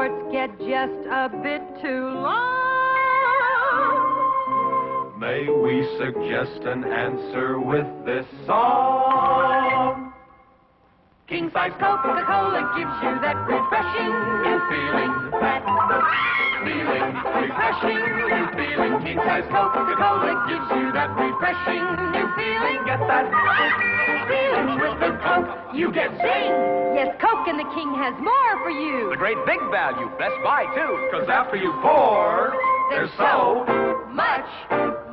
reports get just a bit too long. May we suggest an answer with this song? King-size Coca-Cola gives you that refreshing new feeling. That feeling, refreshing new feeling. King-size Coca-Cola gives you that refreshing new feeling. Get that feeling with the Coke, you get zing. Yes, Coke and the King has more for you. The great big value, best buy too. Because after you pour, there's so much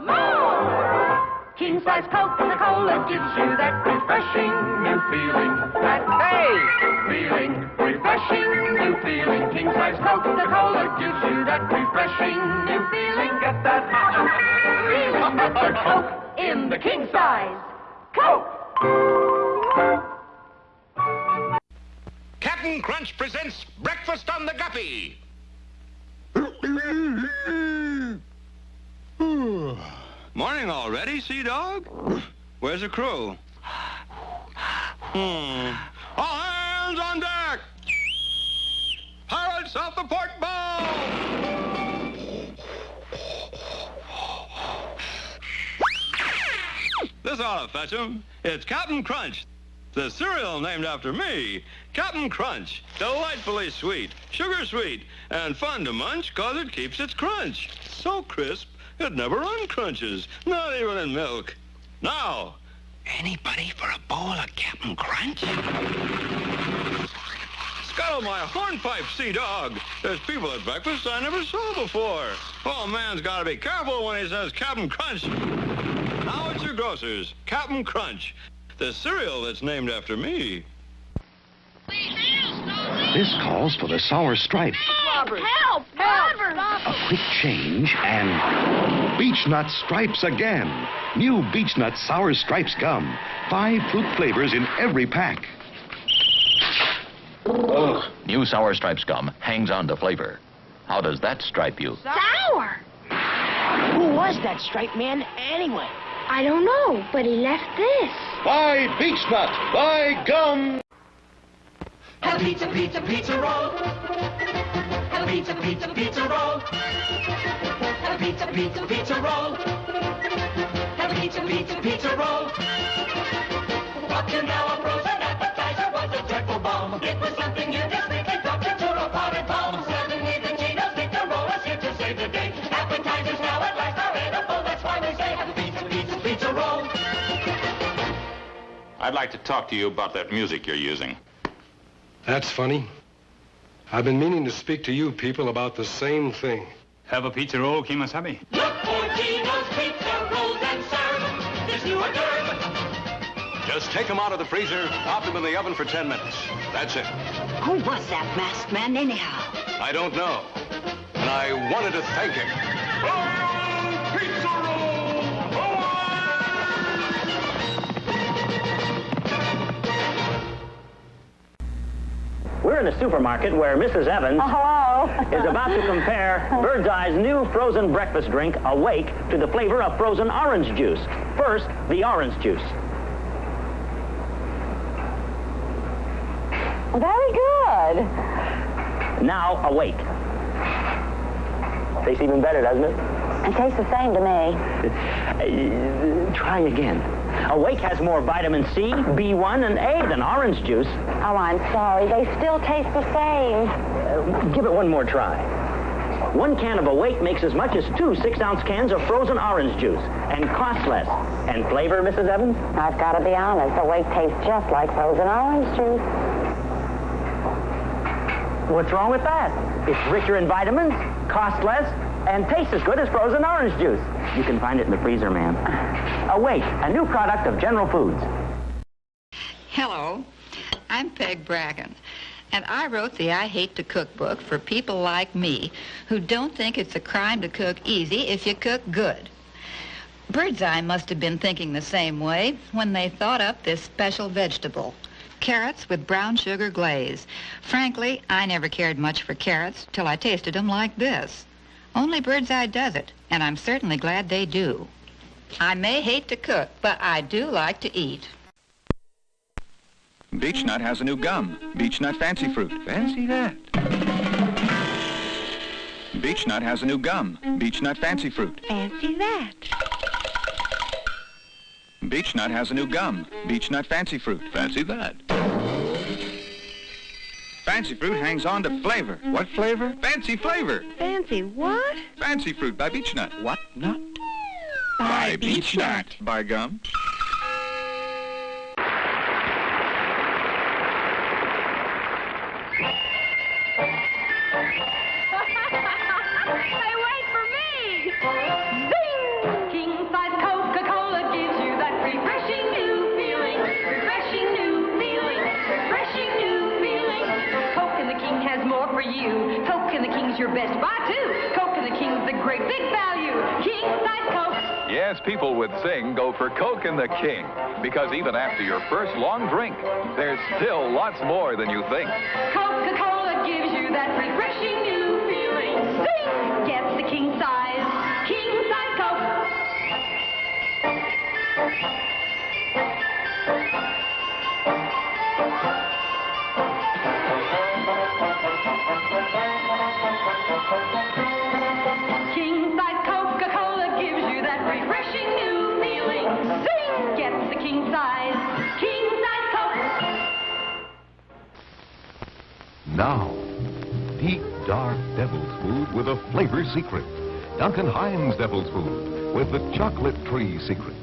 more. King-size Coca-Cola gives you that refreshing new feeling. That feeling, refreshing new feeling. King-size Coca-Cola gives you that refreshing new feeling. Get that feeling with the Coke in the king-size Coke. Captain Crunch presents Breakfast on the Guppy. Morning already, Sea Dog? Where's the crew? All hands on deck! Pirates off the port bow! This ought to fetch 'em. It's Captain Crunch, the cereal named after me. Captain Crunch, delightfully sweet, sugar sweet, and fun to munch 'cause it keeps its crunch. So crisp, it never uncrunches, not even in milk. Now, Anybody for a bowl of Captain Crunch? scuttle my hornpipe, Sea Dog. There's people at breakfast I never saw before. Oh, man's got to be careful when he says Captain Crunch. Now it's your grocer's, Captain Crunch, the cereal that's named after me. This calls for the sour stripe. Help! Robbers! A quick change and Beech-Nut Stripes again. New Beech-Nut Sour Stripes gum. 5 fruit flavors in every pack. New Sour Stripes gum hangs on to flavor. How does that stripe you? Sour! Who was that striped man anyway? I don't know, but he left this. Buy Beech-Nut. Buy gum. Have a pizza, pizza, pizza roll. Have a pizza, pizza, pizza roll. Have a pizza, pizza, pizza roll. Have a pizza, pizza, pizza roll. Up to now a frozen appetizer was a dreadful bomb. It was something you just think it dropped into a potted palm. Suddenly the Geno's pizza roll is here to save the day. Appetizers now at last are edible. That's why we say have a pizza, pizza, pizza roll. I'd like to talk to you about that music you're using. That's funny. I've been meaning to speak to you people about the same thing. Have a pizza roll, Kimasabi. Look for Geno's pizza rolls and serve this new hors d'oeuvre. Just take them out of the freezer, pop them in the oven for 10 minutes. That's it. Who was that masked man anyhow? I don't know. And I wanted to thank him. Pizza roll! We're in a supermarket where Mrs. Evans is about to compare Bird's Eye's new frozen breakfast drink, Awake, to the flavor of frozen orange juice. First, the orange juice. Very good. Now, Awake. Tastes even better, doesn't it? It tastes the same to me. Try again. Awake has more vitamin C, B1, and A than orange juice. Oh, I'm sorry. They still taste the same. Give it one more try. 1 can of Awake makes as much as 2 6-ounce cans of frozen orange juice and costs less. And flavor, Mrs. Evans? I've got to be honest. Awake tastes just like frozen orange juice. What's wrong with that? It's richer in vitamins, costs less, and tastes as good as frozen orange juice. You can find it in the freezer, ma'am. Awake, a new product of General Foods. Hello, I'm Peg Bracken, and I wrote the I Hate to Cook book for people like me who don't think it's a crime to cook easy if you cook good. Bird's Eye must have been thinking the same way when they thought up this special vegetable. Carrots with brown sugar glaze. Frankly, I never cared much for carrots till I tasted them like this. Only Bird's Eye does it, and I'm certainly glad they do. I may hate to cook, but I do like to eat. Beech-Nut has a new gum, Beech-Nut Fancy Fruit. Fancy that. Beechnut has a new gum, Beechnut Fancy Fruit. Fancy that. Beechnut has a new gum, Beechnut Fancy Fruit. Fancy that. Fancy Fruit hangs on to flavor. What flavor? Fancy flavor. Fancy what? Fancy Fruit by Beechnut. What nut? By Beechnut. By gum. Hey, wait for me! Zing! King-size Coca-Cola gives you that refreshing new feeling. Refreshing new feeling. Refreshing new feeling. Coke and the King has more for you. Coke and the King's your best buy, too. Coke and the King's the great big value. King-size Coke. Yes, people with Sing go for Coke and the King. Because even after your first long drink, there's still lots more than you think. Coca-Cola gives you that refreshing new feeling. Sing! Get the king-size Coke. King-size Coca-Cola gives you that refreshing new feeling. Sing! Get the king-size Coke. Now, deep, dark devil's food with a flavor secret. Duncan Hines Devil's Food with the chocolate tree secret.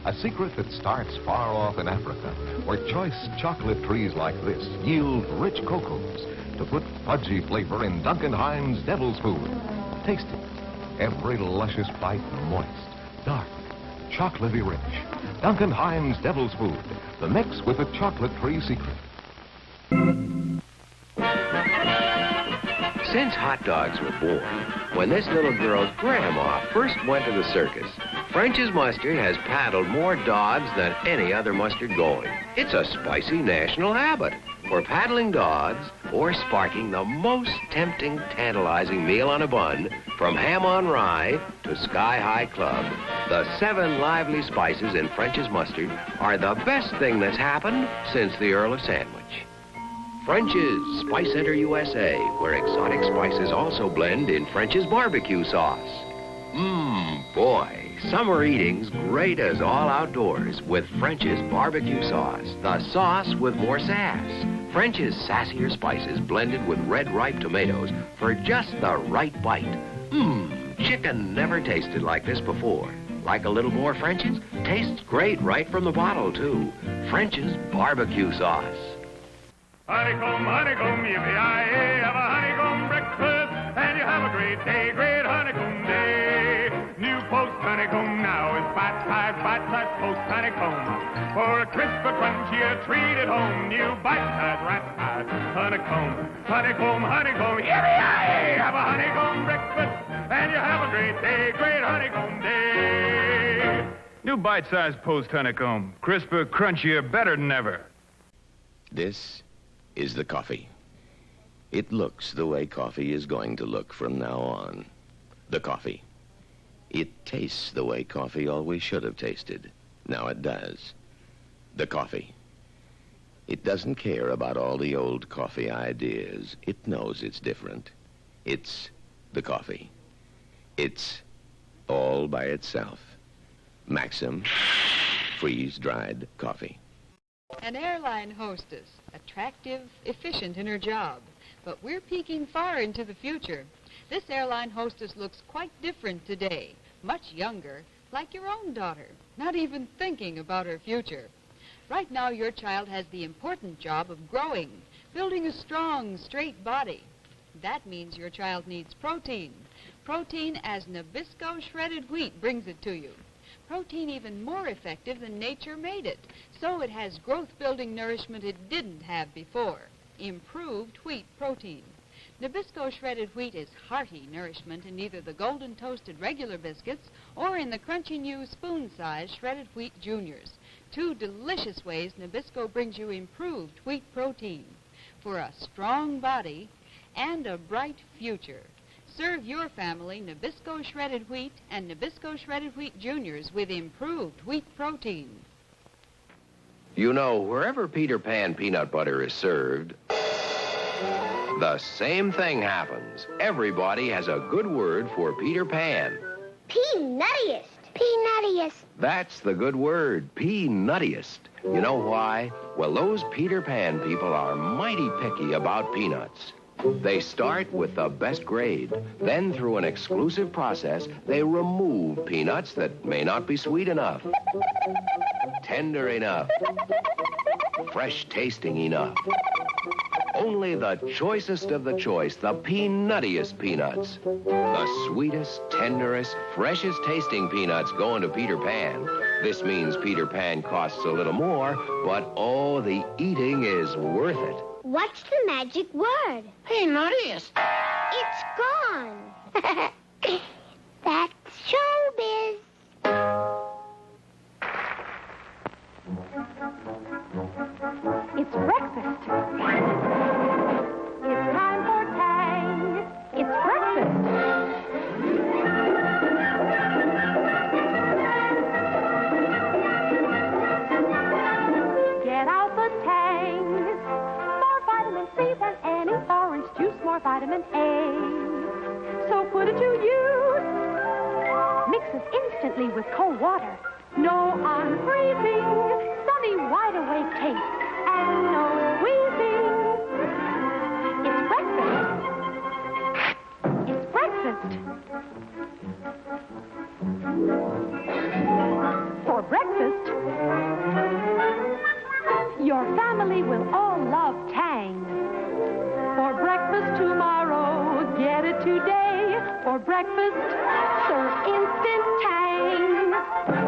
A secret that starts far off in Africa, where choice chocolate trees like this yield rich cocos to put fudgy flavor in Duncan Hines Devil's Food. Taste it. Every luscious bite moist, dark, chocolatey rich. Duncan Hines Devil's Food, the mix with the chocolate tree secret. Since hot dogs were born, when this little girl's grandma first went to the circus, French's Mustard has paddled more dogs than any other mustard going. It's a spicy national habit for paddling dogs or sparking the most tempting, tantalizing meal on a bun, from ham on rye to sky-high club. The 7 lively spices in French's Mustard are the best thing that's happened since the Earl of Sandwich. French's Spice Center USA, where exotic spices also blend in French's barbecue sauce. Boy, summer eating's great as all outdoors with French's barbecue sauce, the sauce with more sass. French's sassier spices blended with red ripe tomatoes for just the right bite. Chicken never tasted like this before. Like a little more French's? Tastes great right from the bottle, too. French's barbecue sauce. Honeycomb, honeycomb, yippee-yi-yay, have a honeycomb breakfast, and you have a great day, great honeycomb day. New Post honeycomb now is bite-sized Post honeycomb. For a crisp, a crunchy, treat at home, new bite-sized, rat-sized honeycomb. Honeycomb, honeycomb, yippee-yi-yay, have a honeycomb breakfast, and you have a great day, great honeycomb day. New bite-sized Post honeycomb, crisper, crunchier, better than ever. This is the coffee. It looks the way coffee is going to look from now on. The coffee. It tastes the way coffee always should have tasted. Now it does. The coffee. It doesn't care about all the old coffee ideas. It knows it's different. It's the coffee. It's all by itself. Maxim freeze-dried coffee. An airline hostess, attractive, efficient in her job. But we're peeking far into the future. This airline hostess looks quite different today, much younger, like your own daughter, not even thinking about her future. Right now, your child has the important job of growing, building a strong, straight body. That means your child needs protein. Protein as Nabisco shredded wheat brings it to you. Protein even more effective than nature made it, so it has growth-building nourishment it didn't have before. Improved wheat protein. Nabisco shredded wheat is hearty nourishment in either the golden toasted regular biscuits or in the crunchy new spoon-sized shredded wheat juniors. 2 delicious ways Nabisco brings you improved wheat protein for a strong body and a bright future. Serve your family Nabisco shredded wheat and Nabisco shredded wheat juniors with improved wheat protein. You know, wherever Peter Pan peanut butter is served, The same thing happens. Everybody has a good word for Peter Pan. Peanuttiest. Peanuttiest. That's the good word, peanuttiest. You know why? Well, those Peter Pan people are mighty picky about peanuts. They start with the best grade. Then, through an exclusive process, they remove peanuts that may not be sweet enough, tender enough, fresh tasting enough. Only the choicest of the choice, the peanuttiest peanuts. The sweetest, tenderest, freshest tasting peanuts go into Peter Pan. This means Peter Pan costs a little more, but oh, the eating is worth it. What's the magic word? Peanuttiest. It's gone. That's showbiz. It's breakfast. It's time for Tang. It's breakfast. Get out the Tang. More vitamin C than any orange juice. More vitamin A. So put it to use. Mixes instantly with cold water. No unfreezing. Sunny, wide-awake taste. And no wheezing. It's breakfast. It's breakfast. For breakfast, your family will all love Tang. For breakfast tomorrow, get it today. For breakfast, serve instant Tang.